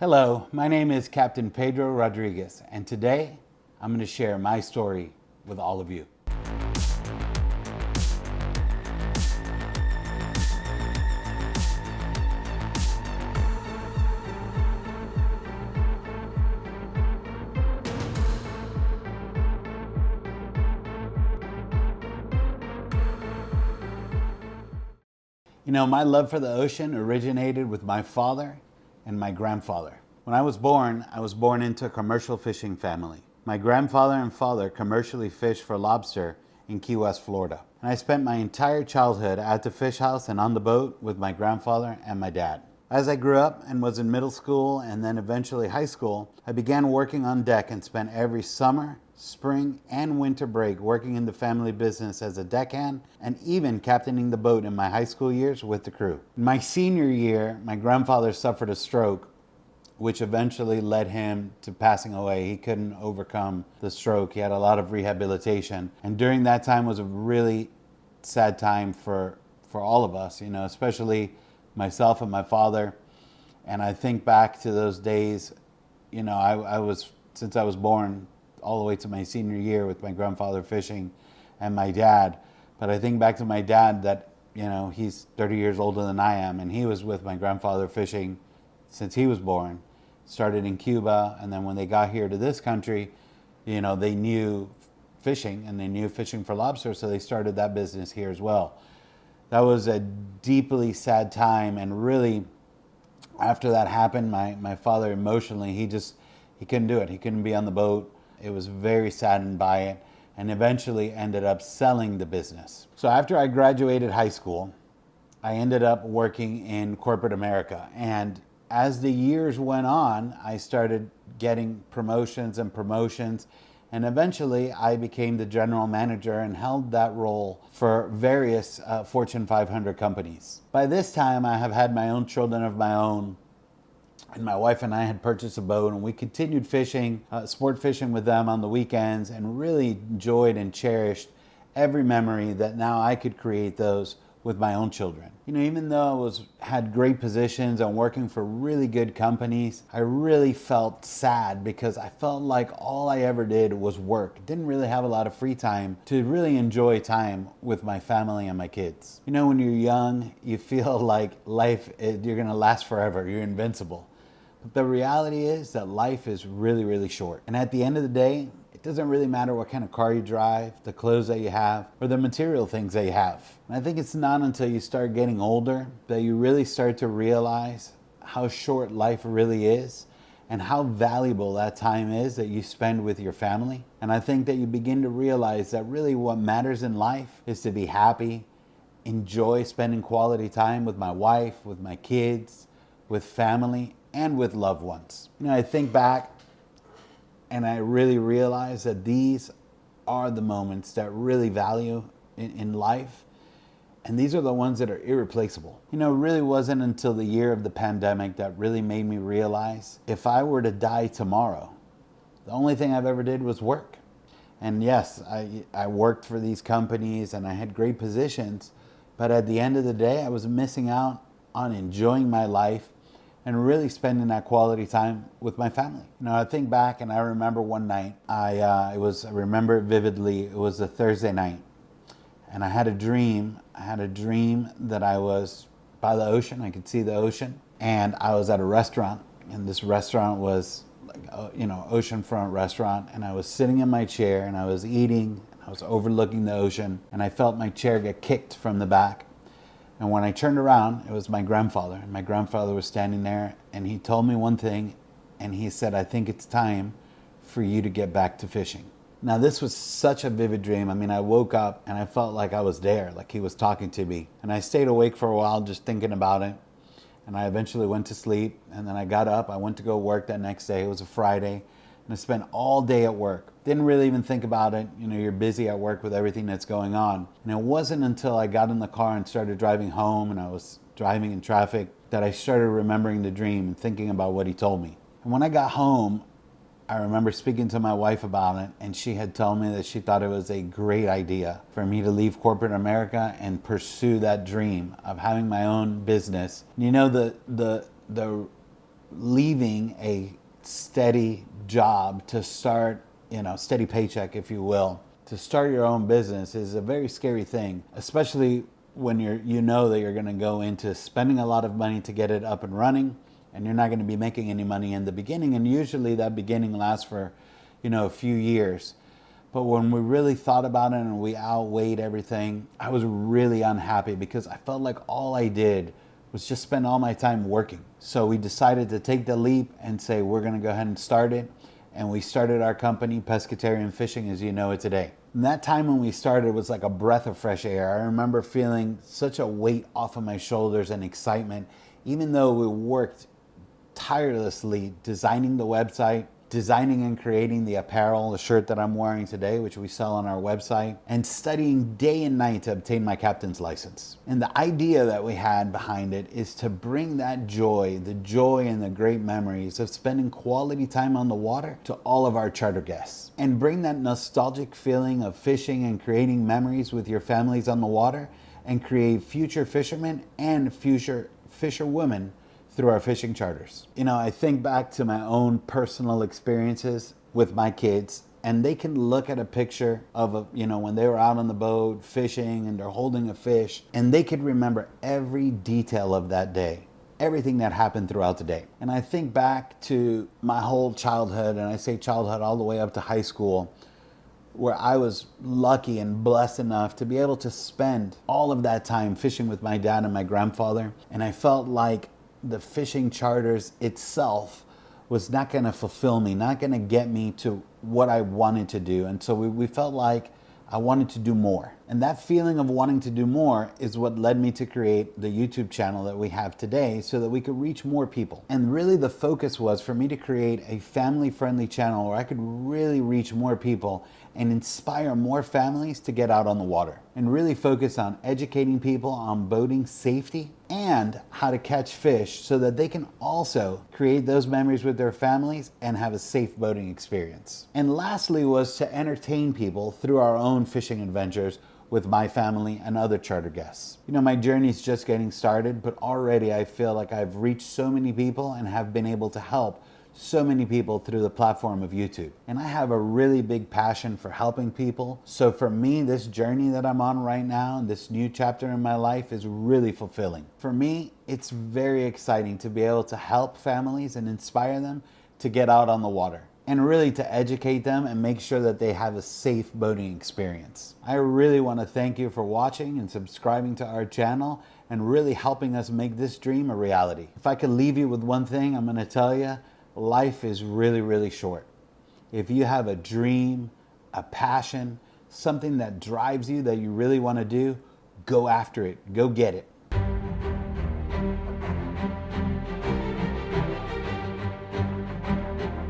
Hello, my name is Captain Pedro Rodriguez, and today I'm going to share my story with all of you. You know, my love for the ocean originated with my father and my grandfather. When I was born into a commercial fishing family. My grandfather and father commercially fished for lobster in Key West, Florida. And I spent my entire childhood at the fish house and on the boat with my grandfather and my dad. As I grew up and was in middle school and then eventually high school, I began working on deck and spent every summer, spring, and winter break working in the family business as a deckhand and even captaining the boat in my high school years with the crew. In my senior year, my grandfather suffered a stroke, which eventually led him to passing away. He couldn't overcome the stroke. He had a lot of rehabilitation. And during that time was a really sad time for all of us, you know, especially myself and my father. And I think back to those days, you know, since I was born all the way to my senior year with my grandfather fishing and my dad. But I think back to my dad that, you know, he's 30 years older than I am, and he was with my grandfather fishing since he was born. Started in Cuba, and then when they got here to this country, you know, they knew fishing and they knew fishing for lobster, so they started that business here as well. That was a deeply sad time, and really after that happened, my father emotionally, he couldn't do it. He couldn't be on the boat. It was very saddened by it, and eventually ended up selling the business. So after I graduated high school, I ended up working in corporate America, and as the years went on, I started getting promotions, and eventually I became the general manager and held that role for various Fortune 500 companies. By this time, I have had my own children of my own, and my wife and I had purchased a boat, and we continued fishing, sport fishing with them on the weekends, and really enjoyed and cherished every memory that now I could create those with my own children. You know, even though I had great positions and working for really good companies, I really felt sad because I felt like all I ever did was work. Didn't really have a lot of free time to really enjoy time with my family and my kids. You know, when you're young, you feel like you're gonna last forever, you're invincible. But the reality is that life is really, really short. And at the end of the day, it doesn't really matter what kind of car you drive, the clothes that you have, or the material things that you have. And I think it's not until you start getting older that you really start to realize how short life really is and how valuable that time is that you spend with your family. And I think that you begin to realize that really what matters in life is to be happy, enjoy spending quality time with my wife, with my kids, with family, and with loved ones. You know, I think back and I really realize that these are the moments that really value in life. And these are the ones that are irreplaceable. You know, it really wasn't until the year of the pandemic that really made me realize if I were to die tomorrow, the only thing I've ever did was work. And yes, I worked for these companies and I had great positions, but at the end of the day, I was missing out on enjoying my life and really spending that quality time with my family. You know, I think back and I remember one night, I remember it vividly, it was a Thursday night, and I had a dream. I had a dream that I was by the ocean, I could see the ocean, and I was at a restaurant, and this restaurant was like, you know, oceanfront restaurant, and I was sitting in my chair and I was eating, and I was overlooking the ocean, and I felt my chair get kicked from the back. And when I turned around, it was my grandfather. And my grandfather was standing there, and he told me one thing, and he said, "I think it's time for you to get back to fishing." Now, this was such a vivid dream. I mean, I woke up and I felt like I was there, like he was talking to me. And I stayed awake for a while just thinking about it. And I eventually went to sleep, and then I got up. I went to go work that next day. It was a Friday. And I spent all day at work. Didn't really even think about it. You know, you're busy at work with everything that's going on. And it wasn't until I got in the car and started driving home, and I was driving in traffic, that I started remembering the dream and thinking about what he told me. And when I got home, I remember speaking to my wife about it, and she had told me that she thought it was a great idea for me to leave corporate America and pursue that dream of having my own business. You know, the leaving a steady job to start, steady paycheck, if you will, to start your own business is a very scary thing, especially when you know that you're going to go into spending a lot of money to get it up and running, and you're not going to be making any money in the beginning. And usually that beginning lasts for, a few years. But when we really thought about it and we outweighed everything, I was really unhappy because I felt like all I did was just spend all my time working. So we decided to take the leap and say, we're going to go ahead and start it. And we started our company, Pescatarian Fishing, as you know it today. And that time when we started was like a breath of fresh air. I remember feeling such a weight off of my shoulders and excitement, even though we worked tirelessly designing the website, designing and creating the apparel, the shirt that I'm wearing today, which we sell on our website, and studying day and night to obtain my captain's license. And the idea that we had behind it is to bring that joy, the joy and the great memories of spending quality time on the water to all of our charter guests, and bring that nostalgic feeling of fishing and creating memories with your families on the water, and create future fishermen and future fisherwomen through our fishing charters. I think back to my own personal experiences with my kids, and they can look at a picture of when they were out on the boat fishing and they're holding a fish, and they could remember every detail of that day, everything that happened throughout the day. And I think back to my whole childhood, and I say childhood all the way up to high school, where I was lucky and blessed enough to be able to spend all of that time fishing with my dad and my grandfather. And I felt like the fishing charters itself was not going to fulfill me, not going to get me to what I wanted to do. And so we felt like I wanted to do more. And that feeling of wanting to do more is what led me to create the YouTube channel that we have today so that we could reach more people. And really the focus was for me to create a family-friendly channel where I could really reach more people and inspire more families to get out on the water, and really focus on educating people on boating safety and how to catch fish so that they can also create those memories with their families and have a safe boating experience. And lastly was to entertain people through our own fishing adventures with my family and other charter guests. My journey's just getting started, but already I feel like I've reached so many people and have been able to help so many people through the platform of YouTube. And I have a really big passion for helping people. So for me, this journey that I'm on right now, this new chapter in my life is really fulfilling. For me, it's very exciting to be able to help families and inspire them to get out on the water, and really to educate them and make sure that they have a safe boating experience. I really want to thank you for watching and subscribing to our channel and really helping us make this dream a reality. If I could leave you with one thing, I'm going to tell you, life is really, really short. If you have a dream, a passion, something that drives you that you really want to do, go after it, go get it.